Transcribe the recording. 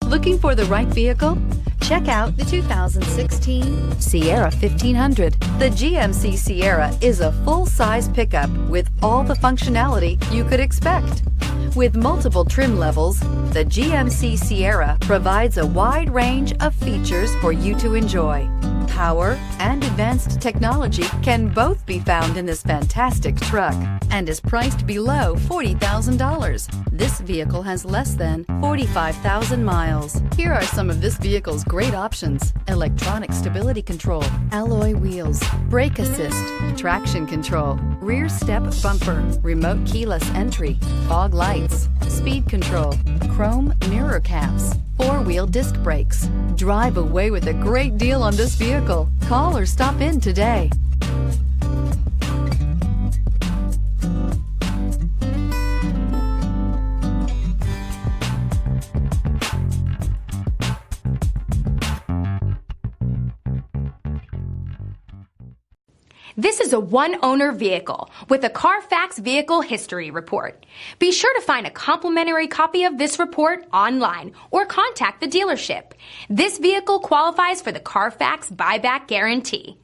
Looking for the right vehicle? Check out the 2016 Sierra 1500. The GMC Sierra is a full-size pickup with all the functionality you could expect. With multiple trim levels, the GMC Sierra provides a wide range of features for you to enjoy. Power and advanced technology can both be found in this fantastic truck and is priced below $40,000. This vehicle has less than 45,000 miles. Here are some of this vehicle's great options: electronic stability control, alloy wheels, brake assist, traction control, rear step bumper, remote keyless entry, fog lights, speed control, chrome mirror caps, four-wheel disc brakes. Drive away with a great deal on this vehicle. Call or stop in today. This is a one-owner vehicle with a Carfax Vehicle History Report. Be sure to find a complimentary copy of this report online or contact the dealership. This vehicle qualifies for the Carfax Buyback Guarantee.